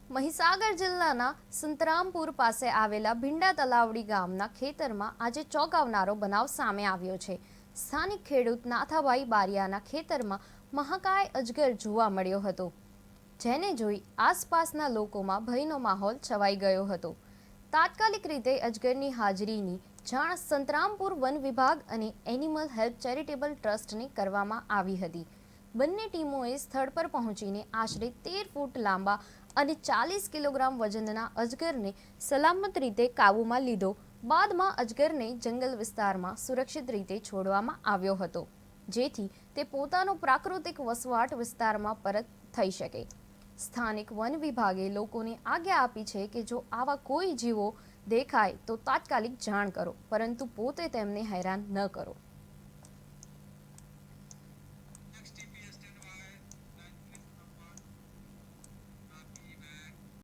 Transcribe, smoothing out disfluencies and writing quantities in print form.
મહીસાગર જિલ્લાના સંતરામપુર પાસે આવેલા ભીંડા તલાવડી ગામના ખેતરમાં આજે ચોંકાવનારો બનાવ સામે આવ્યો છે. સ્થાનિક ખેડૂત નાથાભાઈ બારિયાના ખેતરમાં મહાકાય અજગર જોવા મળ્યો હતો, જેને જોઈ આસપાસના લોકોમાં ભયનો માહોલ છવાઈ ગયો હતો. તાત્કાલિક રીતે અજગરની હાજરીની જાણ સંતરામપુર વન વિભાગ અને એનિમલ હેલ્પ ચેરિટેબલ ટ્રસ્ટને કરવામાં આવી હતી. બંને ટીમોએ સ્થળ પર પહોંચીને આશરે 13 ફૂટ લાંબા અને 40 કિલોગ્રામ વજનના અજગરને સલામત રીતે કાબૂમાં લીધો. બાદમાં અજગરને જંગલ વિસ્તારમાં સુરક્ષિત રીતે છોડવામાં આવ્યો હતો, જેથી તે પોતાનો પ્રાકૃતિક વસવાટ વિસ્તારમાં પરત થઈ શકે. સ્થાનિક વન વિભાગે લોકોને આજ્ઞા આપી છે કે જો આવા કોઈ જીવો દેખાય તો તાત્કાલિક જાણ કરો, પરંતુ પોતે તેમને હેરાન ન કરો.